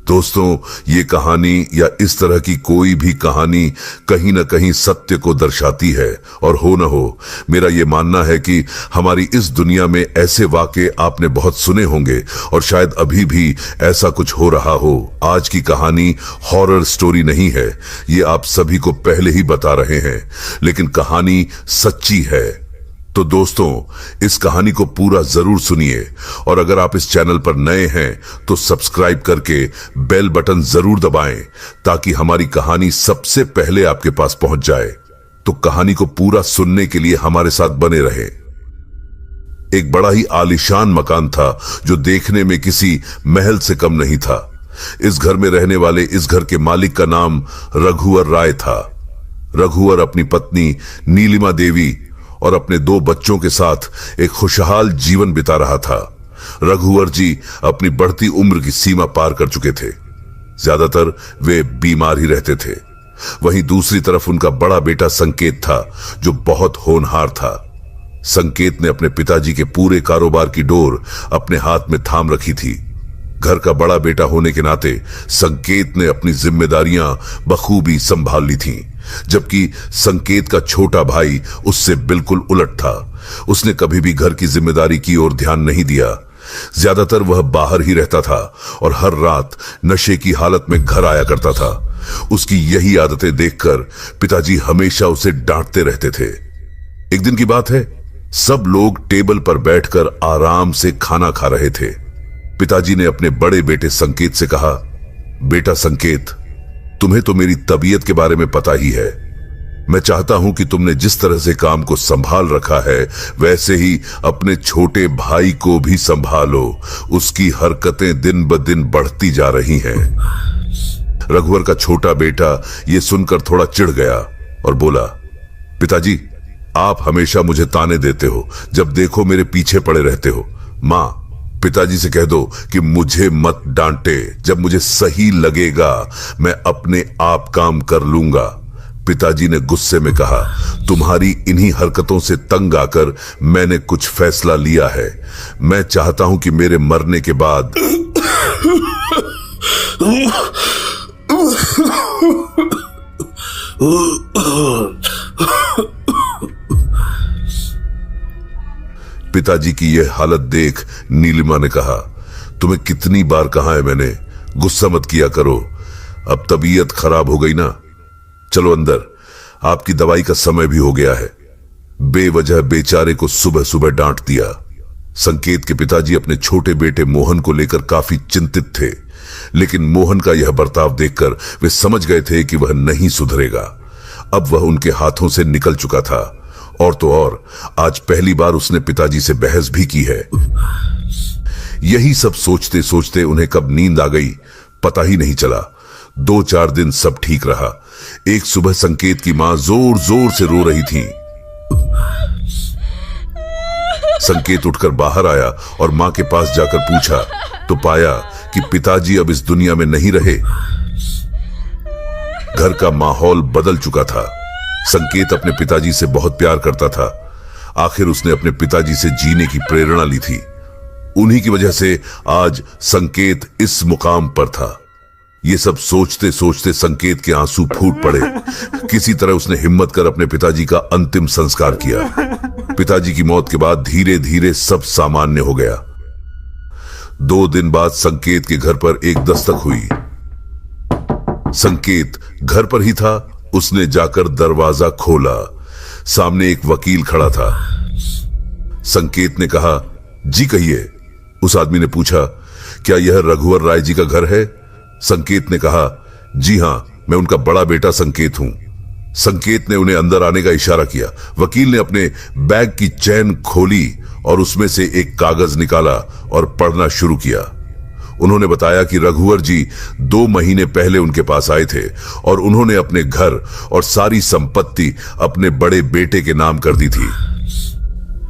दोस्तों, ये कहानी या इस तरह की कोई भी कहानी कहीं न कहीं सत्य को दर्शाती है। और हो न हो, मेरा ये मानना है कि हमारी इस दुनिया में ऐसे वाक़े आपने बहुत सुने होंगे और शायद अभी भी ऐसा कुछ हो रहा हो। आज की कहानी हॉरर स्टोरी नहीं है, ये आप सभी को पहले ही बता रहे हैं, लेकिन कहानी सच्ची है। तो दोस्तों, इस कहानी को पूरा जरूर सुनिए और अगर आप इस चैनल पर नए हैं तो सब्सक्राइब करके बेल बटन जरूर दबाएं ताकि हमारी कहानी सबसे पहले आपके पास पहुंच जाए। तो कहानी को पूरा सुनने के लिए हमारे साथ बने रहें। एक बड़ा ही आलीशान मकान था जो देखने में किसी महल से कम नहीं था। इस घर में रहने वाले इस घर के मालिक का नाम रघुवर राय था। रघुवर अपनी पत्नी नीलिमा देवी और अपने 2 बच्चों के साथ एक खुशहाल जीवन बिता रहा था। रघुवर जी अपनी बढ़ती उम्र की सीमा पार कर चुके थे। ज्यादातर वे बीमार ही रहते थे। वहीं दूसरी तरफ उनका बड़ा बेटा संकेत था जो बहुत होनहार था। संकेत ने अपने पिताजी के पूरे कारोबार की डोर अपने हाथ में थाम रखी थी। घर का बड़ा बेटा होने के नाते संकेत ने अपनी जिम्मेदारियां बखूबी संभाल ली थीं, जबकि संकेत का छोटा भाई उससे बिल्कुल उलट था। उसने कभी भी घर की जिम्मेदारी की ओर ध्यान नहीं दिया। ज्यादातर वह बाहर ही रहता था और हर रात नशे की हालत में घर आया करता था। उसकी यही आदतें देखकर पिताजी हमेशा उसे डांटते रहते थे। एक दिन की बात है, सब लोग टेबल पर बैठकर आराम से खाना खा रहे थे। पिताजी ने अपने बड़े बेटे संकेत से कहा, बेटा संकेत, तुम्हें तो मेरी तबीयत के बारे में पता ही है। मैं चाहता हूं कि तुमने जिस तरह से काम को संभाल रखा है वैसे ही अपने छोटे भाई को भी संभालो। उसकी हरकतें दिन ब दिन बढ़ती जा रही हैं। रघुवर का छोटा बेटा यह सुनकर थोड़ा चिढ़ गया और बोला, पिताजी, आप हमेशा मुझे ताने देते हो, जब देखो मेरे पीछे पड़े रहते हो। मां, पिताजी से कह दो कि मुझे मत डांटे। जब मुझे सही लगेगा मैं अपने आप काम कर लूंगा। पिताजी ने गुस्से में कहा, तुम्हारी इन्हीं हरकतों से तंग आकर मैंने कुछ फैसला लिया है। मैं चाहता हूं कि मेरे मरने के बाद पिताजी की यह हालत देख नीलिमा ने कहा, तुम्हें कितनी बार कहा है मैंने, गुस्सा मत किया करो। अब तबीयत खराब हो गई ना, चलो अंदर, आपकी दवाई का समय भी हो गया है। बेवजह बेचारे को सुबह सुबह डांट दिया। संकेत के पिताजी अपने छोटे बेटे मोहन को लेकर काफी चिंतित थे, लेकिन मोहन का यह बर्ताव देखकर वे समझ गए थे कि वह नहीं सुधरेगा। अब वह उनके हाथों से निकल चुका था और तो और आज पहली बार उसने पिताजी से बहस भी की है। यही सब सोचते सोचते उन्हें कब नींद आ गई पता ही नहीं चला। 2-4 दिन सब ठीक रहा। एक सुबह संकेत की मां जोर जोर से रो रही थी। संकेत उठकर बाहर आया और मां के पास जाकर पूछा तो पाया कि पिताजी अब इस दुनिया में नहीं रहे। घर का माहौल बदल चुका था। संकेत अपने पिताजी से बहुत प्यार करता था। आखिर उसने अपने पिताजी से जीने की प्रेरणा ली थी। उन्हीं की वजह से आज संकेत इस मुकाम पर था। ये सब सोचते सोचते संकेत के आंसू फूट पड़े। किसी तरह उसने हिम्मत कर अपने पिताजी का अंतिम संस्कार किया। पिताजी की मौत के बाद धीरे धीरे सब सामान्य हो गया। 2 दिन बाद संकेत के घर पर एक दस्तक हुई। संकेत घर पर ही था। उसने जाकर दरवाजा खोला। सामने एक वकील खड़ा था। संकेत ने कहा, जी कहिए। उस आदमी ने पूछा, क्या यह रघुवर राय जी का घर है? संकेत ने कहा, जी हां, मैं उनका बड़ा बेटा संकेत हूं। संकेत ने उन्हें अंदर आने का इशारा किया। वकील ने अपने बैग की चैन खोली और उसमें से एक कागज निकाला और पढ़ना शुरू किया। उन्होंने बताया कि रघुवर जी 2 महीने पहले उनके पास आए थे और उन्होंने अपने घर और सारी संपत्ति अपने बड़े बेटे के नाम कर दी थी,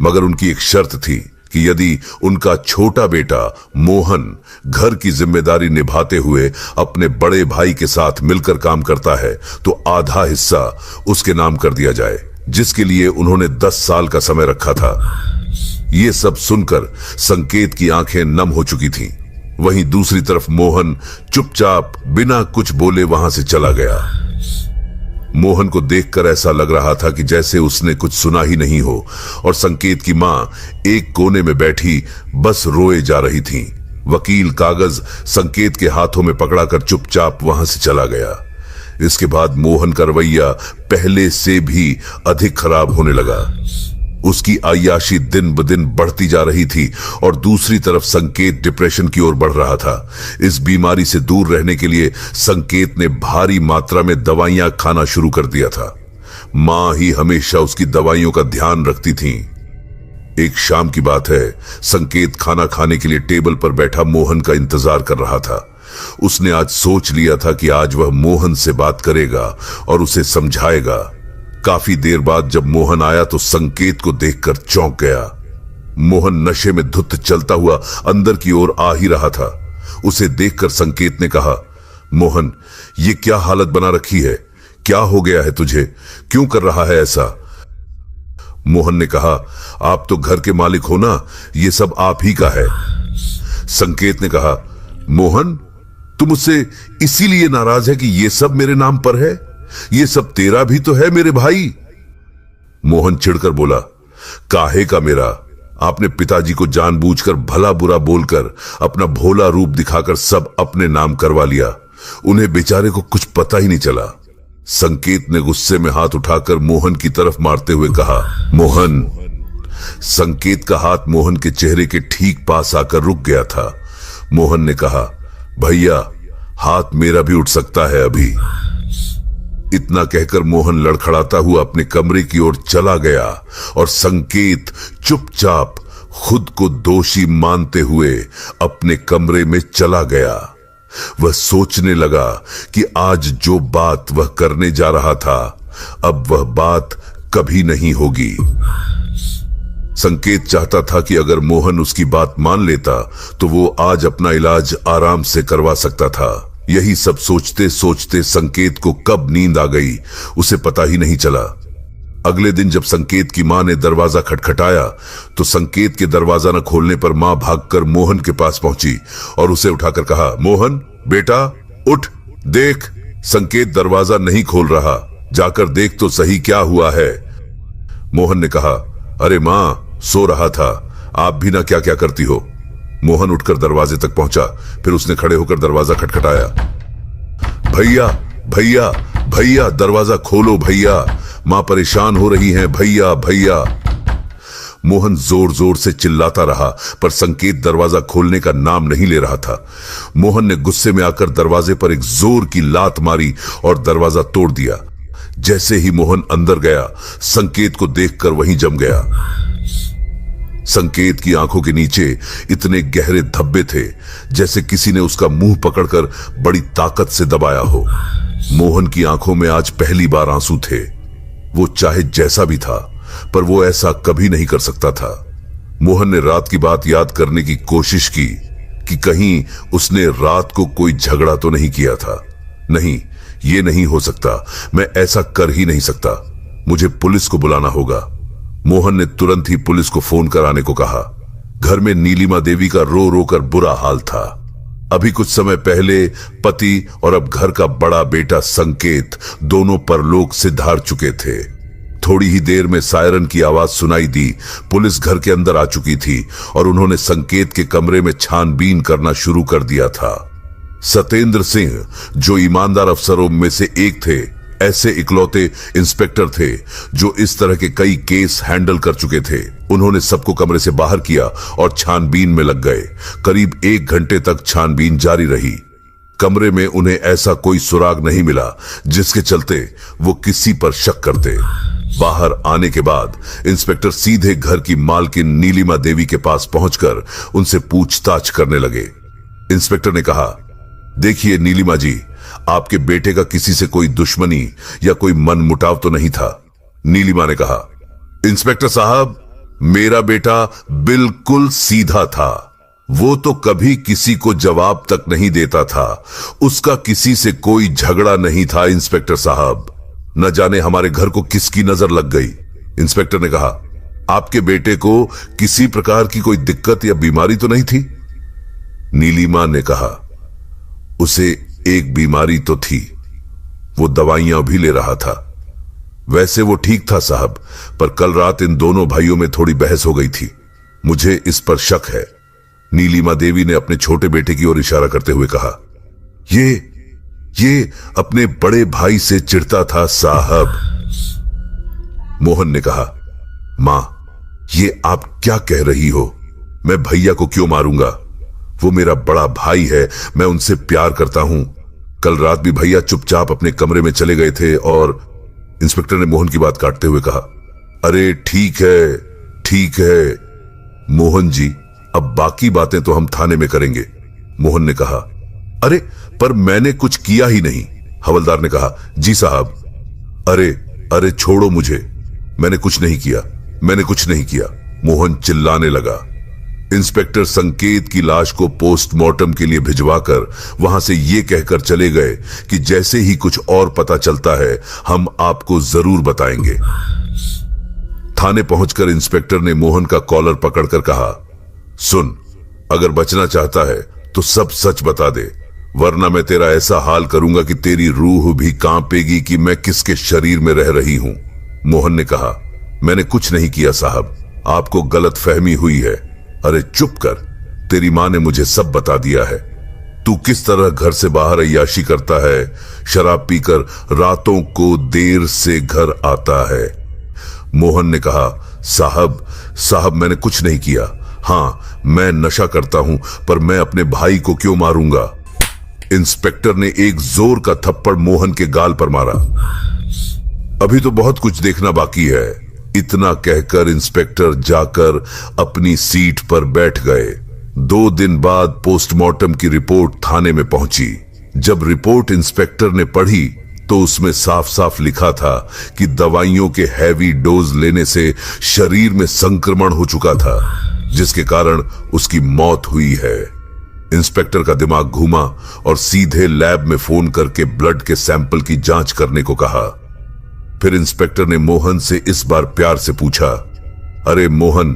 मगर उनकी एक शर्त थी कि यदि उनका छोटा बेटा मोहन घर की जिम्मेदारी निभाते हुए अपने बड़े भाई के साथ मिलकर काम करता है तो आधा हिस्सा उसके नाम कर दिया जाए, जिसके लिए उन्होंने 10 साल का समय रखा था। ये सब सुनकर संकेत की आंखें नम हो चुकी थीं। वहीं दूसरी तरफ मोहन चुपचाप बिना कुछ बोले वहां से चला गया। मोहन को देखकर ऐसा लग रहा था कि जैसे उसने कुछ सुना ही नहीं हो, और संकेत की मां एक कोने में बैठी बस रोए जा रही थी। वकील कागज संकेत के हाथों में पकड़ाकर चुपचाप वहां से चला गया। इसके बाद मोहन का रवैया पहले से भी अधिक खराब होने लगा। उसकी अय्याशी दिन ब दिन बढ़ती जा रही थी और दूसरी तरफ संकेत डिप्रेशन की ओर बढ़ रहा था। इस बीमारी से दूर रहने के लिए संकेत ने भारी मात्रा में दवाइयां खाना शुरू कर दिया था। मां ही हमेशा उसकी दवाइयों का ध्यान रखती थी। एक शाम की बात है, संकेत खाना खाने के लिए टेबल पर बैठा मोहन का इंतजार कर रहा था। उसने आज सोच लिया था कि आज वह मोहन से बात करेगा और उसे समझाएगा। काफी देर बाद जब मोहन आया तो संकेत को देखकर चौंक गया। मोहन नशे में धुत चलता हुआ अंदर की ओर आ ही रहा था। उसे देखकर संकेत ने कहा, मोहन, ये क्या हालत बना रखी है? क्या हो गया है तुझे? क्यों कर रहा है ऐसा? मोहन ने कहा, आप तो घर के मालिक हो ना, ये सब आप ही का है। संकेत ने कहा, मोहन, तुम मुझसे इसीलिए नाराज है कि ये सब मेरे नाम पर है? ये सब तेरा भी तो है मेरे भाई। मोहन चिढ़कर बोला, काहे का मेरा? आपने पिताजी को जानबूझकर भला बुरा बोलकर अपना भोला रूप दिखाकर सब अपने नाम करवा लिया। उन्हें बेचारे को कुछ पता ही नहीं चला। संकेत ने गुस्से में हाथ उठाकर मोहन की तरफ मारते हुए कहा, मोहन। संकेत का हाथ मोहन के चेहरे के ठीक पास आकर रुक गया था। मोहन ने कहा, भैया, हाथ मेरा भी उठ सकता है अभी। इतना कहकर मोहन लड़खड़ाता हुआ अपने कमरे की ओर चला गया और संकेत चुपचाप खुद को दोषी मानते हुए अपने कमरे में चला गया। वह सोचने लगा कि आज जो बात वह करने जा रहा था, अब वह बात कभी नहीं होगी। संकेत चाहता था कि अगर मोहन उसकी बात मान लेता तो वो आज अपना इलाज आराम से करवा सकता था। यही सब सोचते सोचते संकेत को कब नींद आ गई उसे पता ही नहीं चला। अगले दिन जब संकेत की मां ने दरवाजा खटखटाया तो संकेत के दरवाजा न खोलने पर मां भागकर मोहन के पास पहुंची और उसे उठाकर कहा, मोहन बेटा उठ, देख संकेत दरवाजा नहीं खोल रहा, जाकर देख तो सही क्या हुआ है। मोहन ने कहा, अरे मां, सो रहा था, आप भी ना क्या क्या करती हो। मोहन उठकर दरवाजे तक पहुंचा, फिर उसने खड़े होकर दरवाजा खटखटाया। भैया भैया भैया, दरवाजा खोलो भैया, मां परेशान हो रही हैं, भैया भैया। मोहन जोर जोर से चिल्लाता रहा पर संकेत दरवाजा खोलने का नाम नहीं ले रहा था। मोहन ने गुस्से में आकर दरवाजे पर एक जोर की लात मारी और दरवाजा तोड़ दिया। जैसे ही मोहन अंदर गया, संकेत को देखकर वहीं जम गया। संकेत की आंखों के नीचे इतने गहरे धब्बे थे जैसे किसी ने उसका मुंह पकड़कर बड़ी ताकत से दबाया हो। मोहन की आंखों में आज पहली बार आंसू थे। वो चाहे जैसा भी था पर वो ऐसा कभी नहीं कर सकता था। मोहन ने रात की बात याद करने की कोशिश की कि कहीं उसने रात को कोई झगड़ा तो नहीं किया था। नहीं, ये नहीं हो सकता, मैं ऐसा कर ही नहीं सकता, मुझे पुलिस को बुलाना होगा। मोहन ने तुरंत ही पुलिस को फोन कराने को कहा। घर में नीलिमा देवी का रो रो कर बुरा हाल था। अभी कुछ समय पहले पति और अब घर का बड़ा बेटा संकेत दोनों परलोक से धार चुके थे। थोड़ी ही देर में सायरन की आवाज सुनाई दी। पुलिस घर के अंदर आ चुकी थी और उन्होंने संकेत के कमरे में छानबीन करना शुरू कर दिया था। सतेंद्र सिंह, जो ईमानदार अफसरों में से एक थे, ऐसे इकलौते इंस्पेक्टर थे जो इस तरह के कई केस हैंडल कर चुके थे। उन्होंने सबको कमरे से बाहर किया और छानबीन में लग गए। करीब 1 घंटे तक छानबीन जारी रही। कमरे में उन्हें ऐसा कोई सुराग नहीं मिला जिसके चलते वो किसी पर शक करते। बाहर आने के बाद इंस्पेक्टर सीधे घर की मालकिन नीलिमा देवी के पास पहुंचकर उनसे पूछताछ करने लगे। इंस्पेक्टर ने कहा, देखिए नीलिमा जी, आपके बेटे का किसी से कोई दुश्मनी या कोई मन मुटाव तो नहीं था। नीलिमा ने कहा, इंस्पेक्टर साहब, मेरा बेटा बिल्कुल सीधा था। वो तो कभी किसी को जवाब तक नहीं देता था। उसका किसी से कोई झगड़ा नहीं था इंस्पेक्टर साहब। न जाने हमारे घर को किसकी नजर लग गई। इंस्पेक्टर ने कहा, आपके बेटे को किसी प्रकार की कोई दिक्कत या बीमारी तो नहीं थी? नीलिमा ने कहा। उसे एक बीमारी तो थी, वो दवाइयां भी ले रहा था। वैसे वो ठीक था साहब, पर कल रात इन दोनों भाइयों में थोड़ी बहस हो गई थी। मुझे इस पर शक है। नीलिमा देवी ने अपने छोटे बेटे की ओर इशारा करते हुए कहा। ये अपने बड़े भाई से चिढ़ता था साहब। मोहन ने कहा। मां, ये आप क्या कह रही हो? मैं भैया को क्यों मारूंगा? वो मेरा बड़ा भाई है, मैं उनसे प्यार करता हूं। कल रात भी भैया चुपचाप अपने कमरे में चले गए थे। और इंस्पेक्टर ने मोहन की बात काटते हुए कहा। अरे ठीक है मोहन जी, अब बाकी बातें तो हम थाने में करेंगे। मोहन ने कहा। अरे पर मैंने कुछ किया ही नहीं। हवलदार ने कहा। जी साहब। अरे छोड़ो मुझे, मैंने कुछ नहीं किया। मोहन चिल्लाने लगा। इंस्पेक्टर संकेत की लाश को पोस्टमार्टम के लिए भिजवाकर वहां से ये कहकर चले गए कि जैसे ही कुछ और पता चलता है हम आपको जरूर बताएंगे। थाने पहुंचकर इंस्पेक्टर ने मोहन का कॉलर पकड़कर कहा। सुन, अगर बचना चाहता है तो सब सच बता दे, वरना मैं तेरा ऐसा हाल करूंगा कि तेरी रूह भी कांपेगी कि मैं किसके शरीर में रह रही हूं। मोहन ने कहा। मैंने कुछ नहीं किया साहब, आपको गलत फहमी हुई है। अरे चुप कर, तेरी मां ने मुझे सब बता दिया है। तू किस तरह घर से बाहर अय्याशी करता है, शराब पीकर रातों को देर से घर आता है। मोहन ने कहा। साहब मैंने कुछ नहीं किया। हां, मैं नशा करता हूं, पर मैं अपने भाई को क्यों मारूंगा? इंस्पेक्टर ने एक जोर का थप्पड़ मोहन के गाल पर मारा। अभी तो बहुत कुछ देखना बाकी है। इतना कहकर इंस्पेक्टर जाकर अपनी सीट पर बैठ गए। 2 दिन बाद पोस्टमार्टम की रिपोर्ट थाने में पहुंची। जब रिपोर्ट इंस्पेक्टर ने पढ़ी तो उसमें साफ साफ लिखा था कि दवाइयों के हैवी डोज लेने से शरीर में संक्रमण हो चुका था, जिसके कारण उसकी मौत हुई है। इंस्पेक्टर का दिमाग घूमा और सीधे लैब में फोन करके ब्लड के सैंपल की जांच करने को कहा। फिर इंस्पेक्टर ने मोहन से इस बार प्यार से पूछा। अरे मोहन,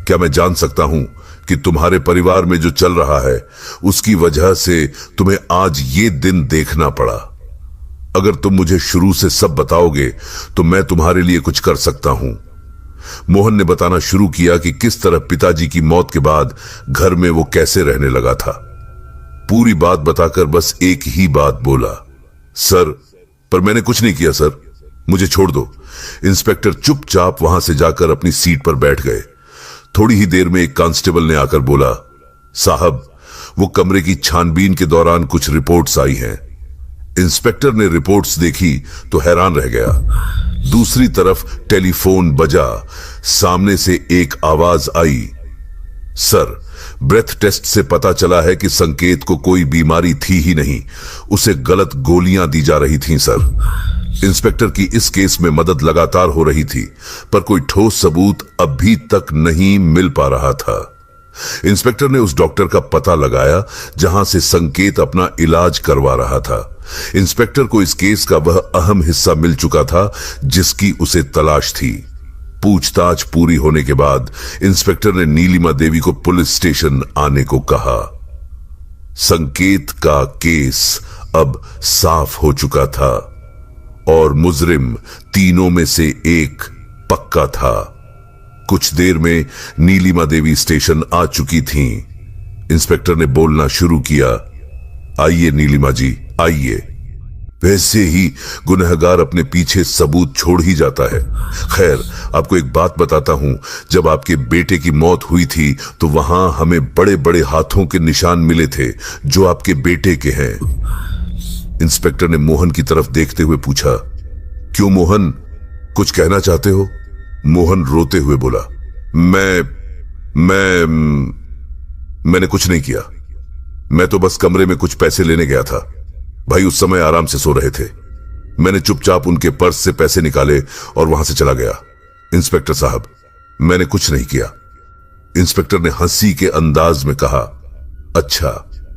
क्या मैं जान सकता हूं कि तुम्हारे परिवार में जो चल रहा है उसकी वजह से तुम्हें आज ये दिन देखना पड़ा? अगर तुम मुझे शुरू से सब बताओगे तो मैं तुम्हारे लिए कुछ कर सकता हूं। मोहन ने बताना शुरू किया कि किस तरह पिताजी की मौत के बाद घर में वो कैसे रहने लगा था। पूरी बात बताकर बस एक ही बात बोला। सर, पर मैंने कुछ नहीं किया सर, मुझे छोड़ दो। इंस्पेक्टर चुपचाप वहां से जाकर अपनी सीट पर बैठ गए। थोड़ी ही देर में एक कांस्टेबल ने आकर बोला। साहब, वो कमरे की छानबीन के दौरान कुछ रिपोर्ट्स आई हैं। इंस्पेक्टर ने रिपोर्ट्स देखी तो हैरान रह गया। दूसरी तरफ टेलीफोन बजा। सामने से एक आवाज आई। सर, ब्रेथ टेस्ट से पता चला है कि संकेत को कोई बीमारी थी ही नहीं, उसे गलत गोलियां दी जा रही थीं सर। इंस्पेक्टर की इस केस में मदद लगातार हो रही थी, पर कोई ठोस सबूत अभी तक नहीं मिल पा रहा था। इंस्पेक्टर ने उस डॉक्टर का पता लगाया जहां से संकेत अपना इलाज करवा रहा था। इंस्पेक्टर को इस केस का वह अहम हिस्सा मिल चुका था जिसकी उसे तलाश थी। पूछताछ पूरी होने के बाद इंस्पेक्टर ने नीलिमा देवी को पुलिस स्टेशन आने को कहा। संकेत का केस अब साफ हो चुका था और मुजरिम तीनों में से एक पक्का था। कुछ देर में नीलिमा देवी स्टेशन आ चुकी थीं। इंस्पेक्टर ने बोलना शुरू किया। आइए नीलिमा जी, आइए। वैसे ही गुनहगार अपने पीछे सबूत छोड़ ही जाता है। खैर, आपको एक बात बताता हूं, जब आपके बेटे की मौत हुई थी तो वहां हमें बड़े बड़े हाथों के निशान मिले थे जो आपके बेटे के हैं। इंस्पेक्टर ने मोहन की तरफ देखते हुए पूछा। क्यों मोहन, कुछ कहना चाहते हो? मोहन रोते हुए बोला। मैंने कुछ नहीं किया। मैं तो बस कमरे में कुछ पैसे लेने गया था। भाई उस समय आराम से सो रहे थे। मैंने चुपचाप उनके पर्स से पैसे निकाले और वहां से चला गया। इंस्पेक्टर साहब, मैंने कुछ नहीं किया। इंस्पेक्टर ने हंसी के अंदाज में कहा। अच्छा,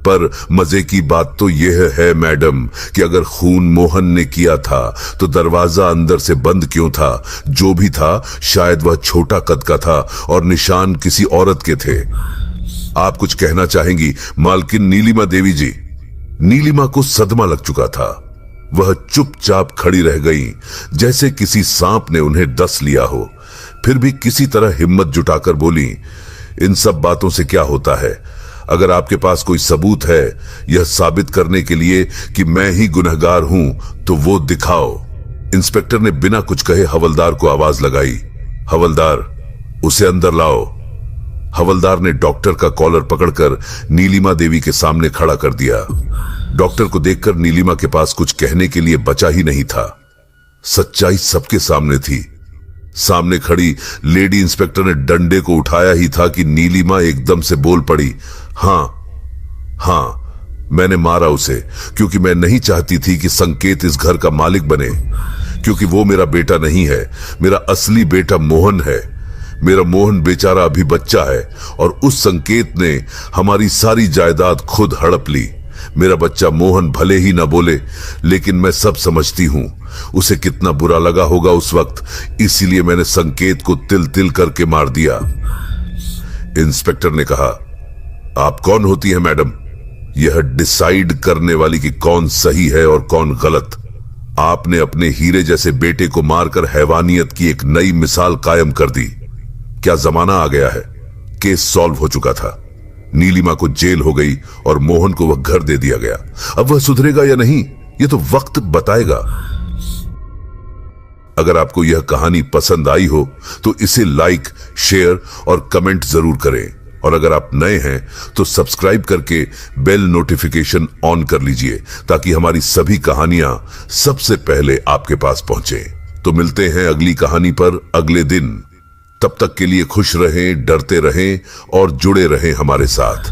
पर मजे की बात तो यह है मैडम कि अगर खून मोहन ने किया था तो दरवाजा अंदर से बंद क्यों था? जो भी था शायद वह छोटा कद का था और निशान किसी औरत के थे। आप कुछ कहना चाहेंगी मालकिन नीलिमा देवी जी? नीलिमा को सदमा लग चुका था। वह चुपचाप खड़ी रह गई, जैसे किसी सांप ने उन्हें डस लिया हो। फिर भी किसी तरह हिम्मत जुटाकर बोली, इन सब बातों से क्या होता है? अगर आपके पास कोई सबूत है यह साबित करने के लिए कि मैं ही गुनहगार हूं तो वो दिखाओ। इंस्पेक्टर ने बिना कुछ कहे हवलदार को आवाज लगाई, हवलदार, उसे अंदर लाओ। हवलदार ने डॉक्टर का कॉलर पकड़कर नीलिमा देवी के सामने खड़ा कर दिया। डॉक्टर को देखकर नीलिमा के पास कुछ कहने के लिए बचा ही नहीं था। सच्चाई सबके सामने थी। सामने खड़ी लेडी इंस्पेक्टर ने डंडे को उठाया ही था कि नीलिमा एकदम से बोल पड़ी, हां, मैंने मारा उसे क्योंकि मैं नहीं चाहती थी कि संकेत इस घर का मालिक बने, क्योंकि वो मेरा बेटा नहीं है। मेरा असली बेटा मोहन है। मेरा मोहन बेचारा अभी बच्चा है और उस संकेत ने हमारी सारी जायदाद खुद हड़प ली। मेरा बच्चा मोहन भले ही ना बोले, लेकिन मैं सब समझती हूं। उसे कितना बुरा लगा होगा उस वक्त, इसीलिए मैंने संकेत को तिल तिल करके मार दिया। इंस्पेक्टर ने कहा, आप कौन होती है मैडम, यह डिसाइड करने वाली कि कौन सही है और कौन गलत? आपने अपने हीरे जैसे बेटे को मारकर हैवानियत की एक नई मिसाल कायम कर दी। क्या जमाना आ गया है? केस सॉल्व हो चुका था। नीलिमा को जेल हो गई और मोहन को वह घर दे दिया गया। अब वह सुधरेगा या नहीं, यह तो वक्त बताएगा। अगर आपको यह कहानी पसंद आई हो तो इसे लाइक, शेयर और कमेंट जरूर करें, और अगर आप नए हैं तो सब्सक्राइब करके बेल नोटिफिकेशन ऑन कर लीजिए ताकि हमारी सभी कहानियां सबसे पहले आपके पास पहुंचे। तो मिलते हैं अगली कहानी पर अगले दिन। तब तक के लिए खुश रहें, डरते रहें और जुड़े रहें हमारे साथ।